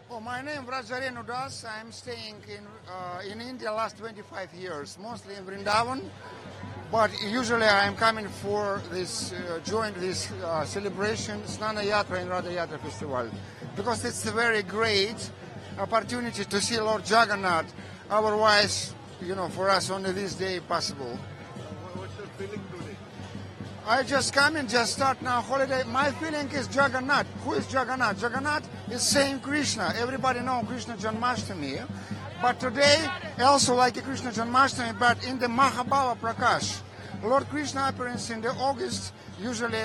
Oh, my name is Rajarenu Das. I'm staying in India last 25 years, mostly in Vrindavan. But usually I'm coming for this, join this celebration, Snana Yatra and Radha Yatra Festival, because it's a very great opportunity to see Lord Jagannath. Otherwise, for us only this day possible. What's your feeling today? I just come and just start now holiday. My feeling is Jagannath. Who is Jagannath? Jagannath is same Krishna. Everybody know Krishna Janmashtami. But today, also like a Krishna Janmashtami, but in the Mahabhava Prakash. Lord Krishna appearance in the August, usually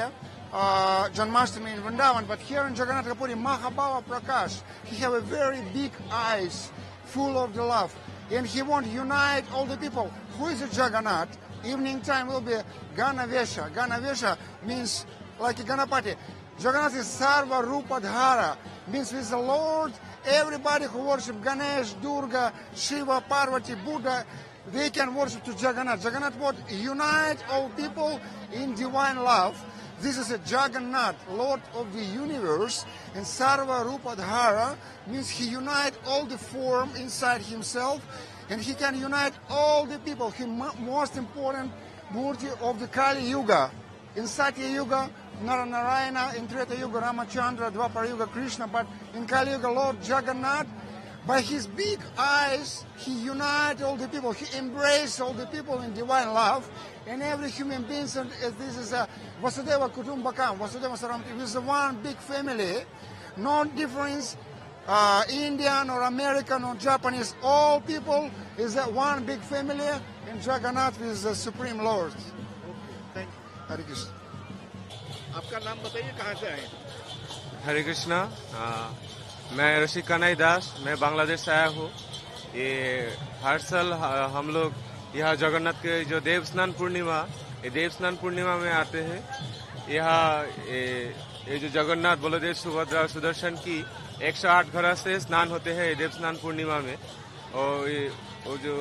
Janmashtami in Vrindavan, but here in Jagannath Puri, Mahabhava Prakash, he have a very big eyes, full of the love. And he want to unite all the people. Who is a Jagannath? Evening time will be Ganavesha. Ganavesha means like a Ganapati. Jagannath is Sarva Rupa Dhara, means with the Lord. Everybody who worship Ganesh, Durga, Shiva, Parvati, Buddha, they can worship to Jagannath. Jagannath would unite all people in divine love. This is a Jagannath, Lord of the universe, and Sarva Rupa Dhara means he unite all the form inside himself, and he can unite all the people. He most important Murti of the Kali Yuga. In Satya Yuga, Narayana, in Treta Yuga, Ramachandra, Dwapara Yuga, Krishna, but in Kali Yuga, Lord Jagannath, by his big eyes, he unites all the people. He embraces all the people in divine love, and every human being, this is a Vasudeva Kutumbakam, Vasudeva Saramati, with one big family, no difference, Indian or American or Japanese, all people is one big family, and Jagannath is the Supreme Lord. Thank you. Hare Krishna. आपका नाम बताइए, कहाँ से आए? हरे कृष्णा। मैं ऋषि कन्हैया दास, मैं बांग्लादेश से आया हूँ। ये हर साल हम लोग यहाँ जगन्नाथ के जो देव स्नान पूर्णिमा, ये देव स्नान पूर्णिमा में आते हैं। यहाँ ये जो जगन्नाथ, बलदेव, सुभद्रा, सुदर्शन की 108 घड़ा से स्नान होते हैं ये देव स्नान पूर्णिमा में। और वो जो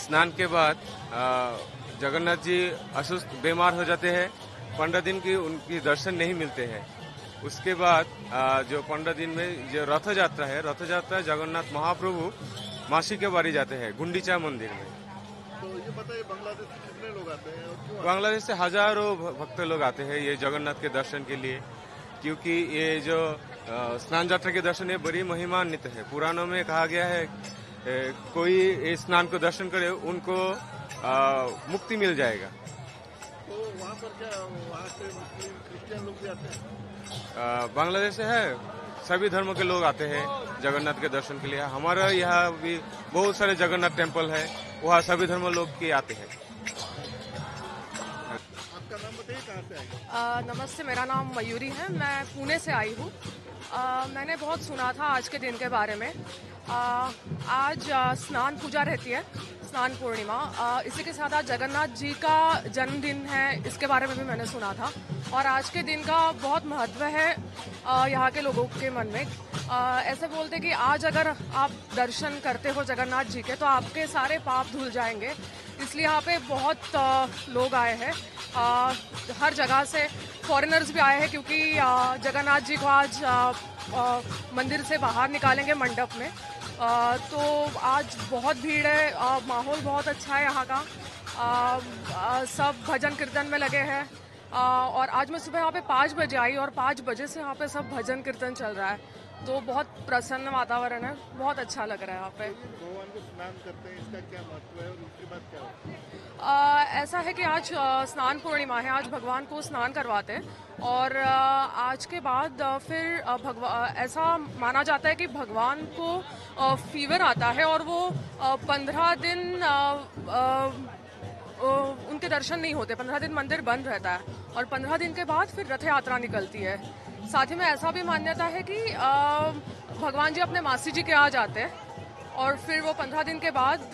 स्नान के बाद जगन्नाथ जी असुस्थ बीमार हो जाते हैं, 15 दिन की उनकी दर्शन नहीं मिलते हैं। उसके बाद जो 15 दिन में जो रथ यात्रा है, रथ यात्रा जगन्नाथ महाप्रभु मासी के बारी जाते हैं गुंडीचा मंदिर में। तो ये बताइए, बांग्लादेश से कितने लोग आते हैं और क्यों? बांग्लादेश से हजारों भक्त लोग आते हैं ये जगन्नाथ के दर्शन के लिए, क्योंकि ये जो स्नान यात्रा के दर्शन है बड़ी महिमान्वित है। पुराणों में कहा गया है कोई इस स्नान को दर्शन करे उनको मुक्ति मिल जाएगा। तो वहाँ पर क्या, वहाँ से मुस्लिम क्रिश्चियन लोग भी आते हैं? बांग्लादेश से है, सभी धर्मों के लोग आते हैं जगन्नाथ के दर्शन के लिए। हमारा यहाँ भी बहुत सारे जगन्नाथ टेम्पल है, वहाँ सभी धर्म लोग के आते हैं। आपका नाम बताइए, कहाँ से आए? नमस्ते, मेरा नाम मयूरी है, मैं पुणे से आई हूँ। मैंने बहुत सुना था आज के दिन के बारे में। आज स्नान पूजा रहती है, स्नान पूर्णिमा। इसी के साथ आज जगन्नाथ जी का जन्मदिन है, इसके बारे में भी मैंने सुना था। और आज के दिन का बहुत महत्व है यहाँ के लोगों के मन में। ऐसे बोलते कि आज अगर आप दर्शन करते हो जगन्नाथ जी के तो आपके सारे पाप धुल जाएंगे। इसलिए यहाँ पे बहुत लोग आए हैं, हर जगह से फॉरेनर्स भी आए हैं, क्योंकि जगन्नाथ जी को आज मंदिर से बाहर निकालेंगे मंडप में। तो आज बहुत भीड़ है, माहौल बहुत अच्छा है यहाँ का। सब भजन कीर्तन में लगे हैं। और आज मैं सुबह यहाँ पे 5 बजे आई और 5 बजे से यहाँ पे सब भजन कीर्तन चल रहा है। तो बहुत प्रसन्न वातावरण है, बहुत अच्छा लग रहा है यहाँ पे। भगवान को स्नान करते हैं, इसका क्या महत्व है और उसके बाद क्या होता है? ऐसा है कि आज स्नान पूर्णिमा है, आज भगवान को स्नान करवाते हैं और आज के बाद फिर ऐसा माना जाता है कि भगवान को फीवर आता है और वो 15 दिन उनके दर्शन नहीं होते, 15 दिन मंदिर बंद रहता है और 15 दिन के बाद फिर रथ यात्रा निकलती है। साथ ही में ऐसा भी मान्यता है कि भगवान जी अपने मासी जी के यहाँ जाते हैं और फिर वो 15 दिन के बाद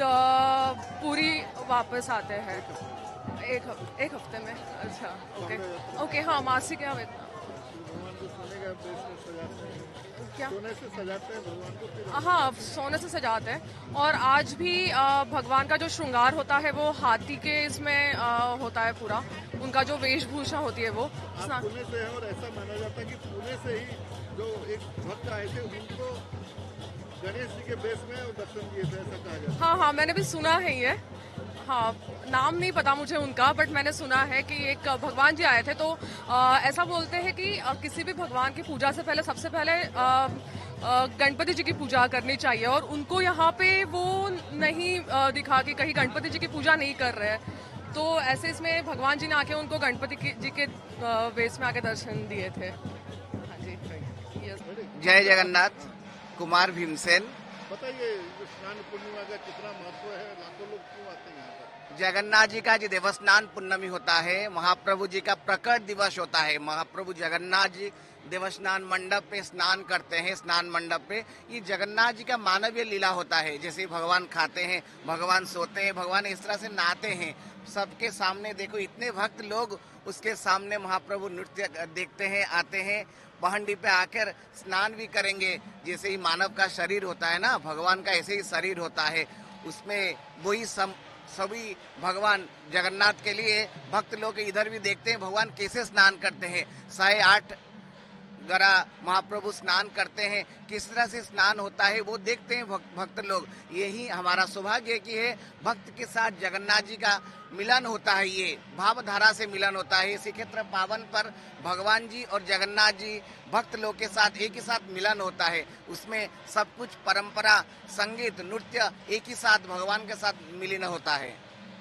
पूरी वापस आते हैं एक हफ्ते में। अच्छा, ओके, हाँ, मासी के यहाँ भगवान को सोने का बेस में सजाते हैं, क्या? सोने से सजाते हैं भगवान को, फिर हाँ, सोने से सजाते हैं और आज भी भगवान का जो श्रृंगार होता है वो हाथी के इसमें होता है पूरा, उनका जो वेशभूषा होती है वो। आप पुणे से हैं और ऐसा माना जाता है कि पुणे से ही जो एक भक्त आए थे उनको गणेश जी के बेस में दर्शन दिए थे, ऐसा कहा जाता हाँ, मैंने भी सुना है ये। हाँ, नाम नहीं पता मुझे उनका, बट मैंने सुना है कि एक भगवान जी आए थे तो ऐसा बोलते हैं कि किसी भी भगवान की पूजा से पहले सबसे पहले गणपति जी की पूजा करनी चाहिए और उनको यहाँ पे वो नहीं दिखा कि कहीं गणपति जी की पूजा नहीं कर रहे हैं, तो ऐसे इसमें भगवान जी ने आके उनको गणपति जी के वेश में आके दर्शन दिए थे। हाँ जी, यस। जय जगन्नाथ। कुमार भीमसेन। बताइए, जो स्नान पूर्णिमा का कितना महत्व है, लाखों लोग क्यों आते हैं यहाँ पर? जगन्नाथ जी का जो देवस्थान पूर्णमी होता है, महाप्रभु जी का प्रकट दिवस होता है। महाप्रभु जगन्नाथ जी देवस्थान मंडप पे स्नान करते हैं, स्नान मंडप पे। ये जगन्नाथ जी का मानवीय लीला होता है, जैसे भगवान खाते हैं, भगवान सोते हैं, भगवान इस तरह से नहाते हैं। सबके सामने देखो इतने भक्त लोग उसके सामने महाप्रभु नृत्य देखते हैं, आते हैं, पहंडी पे आकर स्नान भी करेंगे। जैसे ही मानव का शरीर होता है ना, भगवान का ऐसे ही शरीर होता है, उसमें वही सभी भगवान जगन्नाथ के लिए भक्त लोग इधर भी देखते हैं भगवान कैसे स्नान करते हैं। 8.5 गरा महाप्रभु स्नान करते हैं, किस तरह से स्नान होता है वो देखते हैं भक्त लोग। यही हमारा सौभाग्य की है, भक्त के साथ जगन्नाथ जी का मिलन होता है, ये भावधारा से मिलन होता है। श्रीक्षेत्र पावन पर भगवान जी और जगन्नाथ जी भक्त लोग के साथ एक ही साथ मिलन होता है। उसमें सब कुछ परंपरा, संगीत, नृत्य एक ही साथ भगवान के साथ मिलन होता है।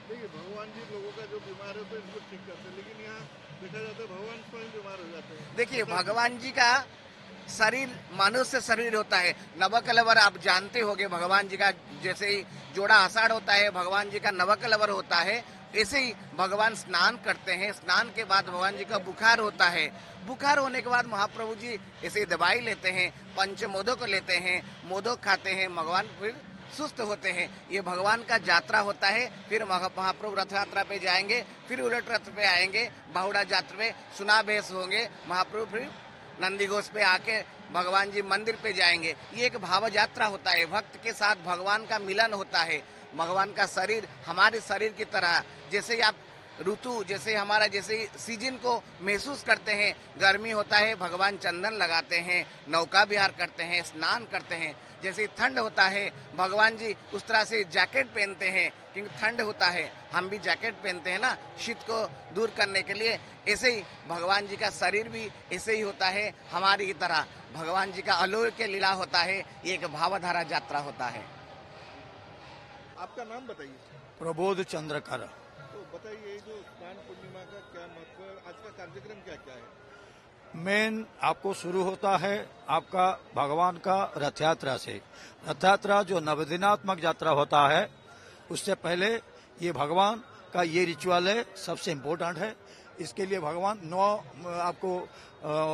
देखिए, भगवान जी लोगों का जो बीमार है तो इनको ठीक करते हैं, लेकिन यहाँ देखा जाता है भगवान स्वयं बीमार हो जाते हैं। देखिए, भगवान जी का शरीर मनुष्य शरीर होता है। नवकलवर आप जानते होंगे, भगवान जी का जैसे ही जोड़ा आषाढ़ होता है, भगवान जी का नवकलवर होता है, ऐसे ही भगवान स्नान करते हैं। स्नान के बाद भगवान जी का बुखार होता है, बुखार होने के बाद महाप्रभु जी ऐसे ही दवाई लेते हैं, पंचमोदक लेते हैं, मोदक खाते हैं, भगवान फिर सुस्त होते हैं। ये भगवान का यात्रा होता है। फिर महाप्रभु रथ यात्रा पे जाएंगे, फिर उलट रथ पे आएंगे, बाहुड़ा यात्रा पे सुनाभेष होंगे, महाप्रभु फिर नंदी घोष पे आके भगवान जी मंदिर पे जाएंगे। ये एक भाव यात्रा होता है, भक्त के साथ भगवान का मिलन होता है। भगवान का शरीर हमारे शरीर की तरह, जैसे आप ऋतु, जैसे हमारा जैसे सीजन को महसूस करते हैं, गर्मी होता है भगवान चंदन लगाते हैं, नौका विहार करते हैं, स्नान करते हैं। जैसे ठंड होता है भगवान जी उस तरह से जैकेट पहनते हैं, क्योंकि ठंड होता है, हम भी जैकेट पहनते हैं ना शीत को दूर करने के लिए। ऐसे ही भगवान जी का शरीर भी ऐसे ही होता है हमारी की तरह। भगवान जी का अलौकिक लीला होता है, ये एक भावधारा यात्रा होता है। आपका नाम बताइए। प्रबोध चंद्रकर। तो बताइए, जो स्नान पूर्णिमा का क्या महत्व है, आज का कार्यक्रम क्या क्या है? मेन आपको शुरू होता है आपका भगवान का रथ यात्रा से। रथ यात्रा जो नवदिनात्मक यात्रा होता है, उससे पहले ये भगवान का ये रिचुअल है, सबसे इम्पोर्टेंट है। इसके लिए भगवान 9 आपको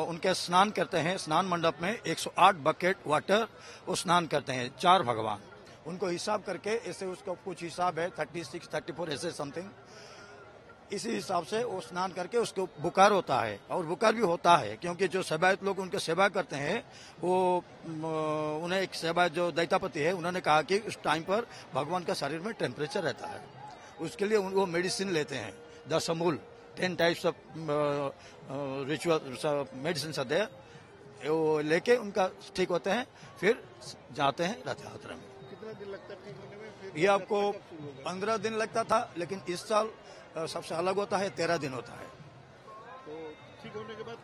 उनके स्नान करते हैं। स्नान मंडप में 108 बकेट वाटर वो स्नान करते हैं, 4 भगवान। उनको हिसाब करके ऐसे उसका कुछ हिसाब है 36, 34 ऐसे समथिंग। इसी हिसाब से वो स्नान करके उसको बुखार होता है, और बुखार भी होता है क्योंकि जो सेवायत लोग उनके सेवा करते हैं वो उन्हें एक सेवायत जो दैतापति है उन्होंने कहा कि उस टाइम पर भगवान का शरीर में टेम्परेचर रहता है, उसके लिए वो मेडिसिन लेते हैं। 10 Amul 10 types of ritual medicine आते हैं, वो लेके उनका ठीक होते हैं, फिर जाते हैं रथ यात्रा में। कितना दिन लगता है ठीक होने में? फिर ये आपको 15 दिन लगता था, लेकिन इस साल सबसे अलग होता है, 13 दिन होता है। तो ठीक होने के बाद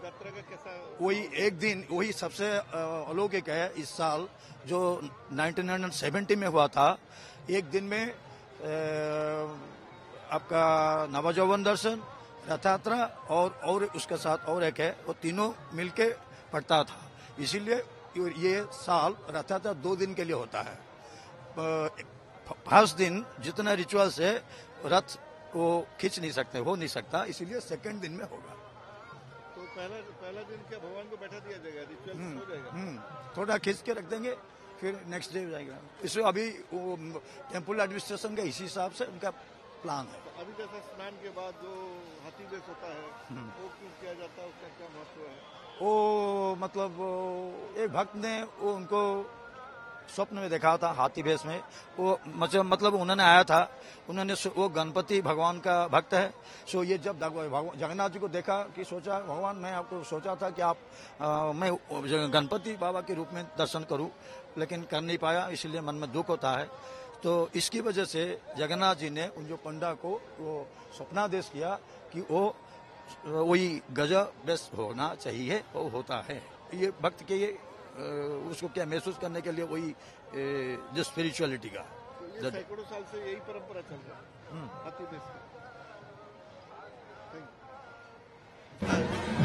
यात्रा का कैसा? वही एक दिन वही सबसे अलौकिक है इस साल जो 1970 में हुआ था। एक दिन में आपका नवजौवन दर्शन, रथ यात्रा और उसके साथ और एक है, वो तीनों मिलके पड़ता था। इसीलिए ये साल रथ यात्रा 2 दिन के लिए होता है। फर्स्ट दिन जितना रिचुअल्स है रथ को खींच नहीं सकते, हो नहीं सकता, इसीलिए सेकंड दिन में होगा। तो पहला दिन क्या भगवान को बैठा दिया जाएगा, रिचुअल हो जाएगा? थोड़ा खींच के रख देंगे, फिर नेक्स्ट डे हो जाएगा। इसमें अभी वो टेम्पल एडमिनिस्ट्रेशन के इसी हिसाब से उनका प्लान है। तो अभी जैसा स्नान के बाद जो हाथी बेस होता है वो क्यों किया जाता है, उसका क्या महत्व है? वो मतलब एक भक्त ने वो उनको स्वप्न में देखा था हाथी भेष में। वो मतलब उन्होंने आया था, उन्होंने वो गणपति भगवान का भक्त है। सो ये जब जगन्नाथ जी को देखा कि सोचा भगवान मैं आपको सोचा था कि आप मैं गणपति बाबा के रूप में दर्शन करूं, लेकिन कर नहीं पाया, इसलिए मन में दुख होता है। तो इसकी वजह से जगन्नाथ जी ने उन जो पंडा को वो स्वप्नादेश किया कि वो वही गजब बेस्ट होना चाहिए, वो होता है। ये भक्त के ये उसको क्या महसूस करने के लिए वही जो स्पिरिचुअलिटी का तो ये सैकड़ों साल से यही परंपरा चल रहा है हाथी बेस की।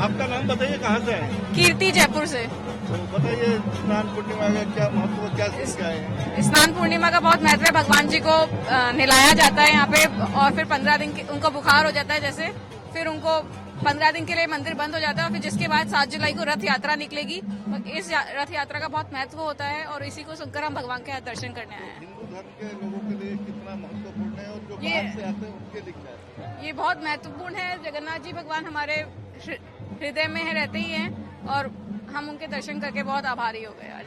आपका नाम बताइए, कहाँ से है? कीर्ति, जयपुर से। तो बताइए स्नान पूर्णिमा का क्या महत्व, क्या क्या है? स्नान पूर्णिमा का बहुत महत्व है। भगवान जी को नहलाया जाता है यहाँ पे, और फिर 15 दिन उनको बुखार हो जाता है जैसे, फिर उनको 15 दिन के लिए मंदिर बंद हो जाता है, और फिर जिसके बाद 7 जुलाई को रथ यात्रा निकलेगी। इस रथ यात्रा का बहुत महत्व होता है, और इसी को सुनकर हम भगवान के दर्शन करने आए हैं। हिंदू धर्म के लोगों के लिए कितना महत्वपूर्ण है, और जो बाहर से आते हैं उनके लिए क्या है? ये बहुत महत्वपूर्ण है। जगन्नाथ जी भगवान हमारे हृदय में है, रहते ही हैं, और हम उनके दर्शन करके बहुत आभारी हो गए आज।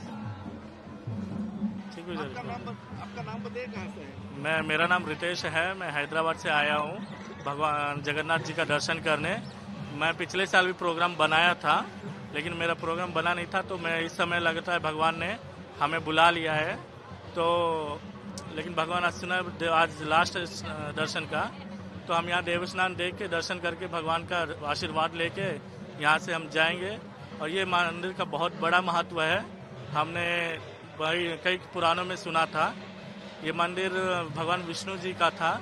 आपका नाम बताइए, कहाँ से है? मेरा नाम रितेश है, मैं हैदराबाद से आया हूँ भगवान जगन्नाथ जी का दर्शन करने। मैं पिछले साल भी प्रोग्राम बनाया था, लेकिन मेरा प्रोग्राम बना नहीं था, तो मैं इस समय लगता है भगवान ने हमें बुला लिया है। तो लेकिन भगवान आज लास्ट दर्शन का, तो हम यहाँ देव स्नान देख के दर्शन करके भगवान का आशीर्वाद लेके यहाँ से हम जाएंगे। और ये मंदिर का बहुत बड़ा महत्व है। हमने कई पुराणों में सुना था, ये मंदिर भगवान विष्णु जी का था।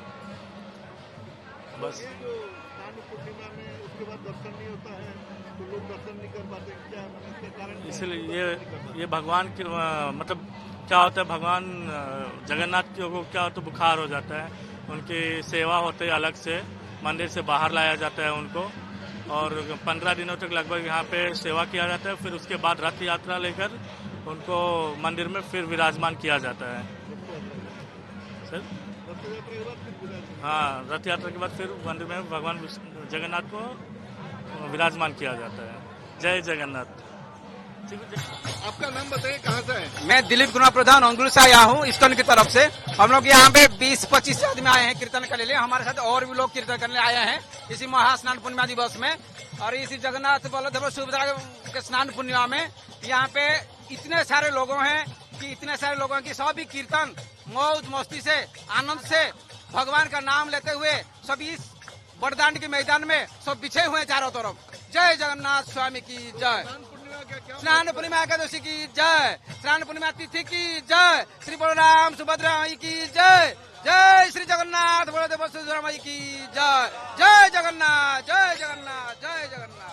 बस ये जो स्नान पूर्णिमा में उसके बाद दर्शन नहीं होता है, तो लोग दर्शन नहीं कर पाते, क्या इसका कारण क्या है? इसलिए ये भगवान के मतलब क्या होता है, भगवान जगन्नाथ को क्या होता है, बुखार हो जाता है, उनकी सेवा होती है, अलग से मंदिर से बाहर लाया जाता है उनको, और 15 दिनों तक लगभग यहाँ पे सेवा किया जाता है। फिर उसके बाद रथ यात्रा लेकर उनको मंदिर में फिर विराजमान किया जाता है। सर हाँ, रथ यात्रा के बाद फिर मंदिर में भगवान जगन्नाथ को विराजमान किया जाता है। जय जगन्नाथ। आपका नाम बताइए, कहाँ से है? मैं दिलीप कुमार प्रधान अंगुल से आया हूँ इस्कॉन की तरफ से। हम लोग यहाँ पे 20-25 आदमी आए हैं कीर्तन करने लिए। हमारे साथ और भी लोग कीर्तन करने आए हैं इसी महास्नान पूर्णिमा दिवस में। और इसी जगन्नाथ बलदेव सुभद्रा के स्नान पूर्णिमा में यहाँ पे इतने सारे लोगों हैं कि इतने सारे लोगों की सभी कीर्तन मौज मस्ती से आनंद से भगवान का नाम लेते हुए सभी इस बड़दांड के मैदान में सब बिछे हुए चारों तरफ। जय जगन्नाथ स्वामी की जय। स्नान पूर्णिमा एकादशी की जय। स्नान पूर्णिमा तिथि की जय। श्री बलराम सुभद्रा माई की जय। जय श्री जगन्नाथ बलदेव सुभद्रा माई की जय। जय जगन्नाथ, जय जगन्नाथ, जय जगन्नाथ।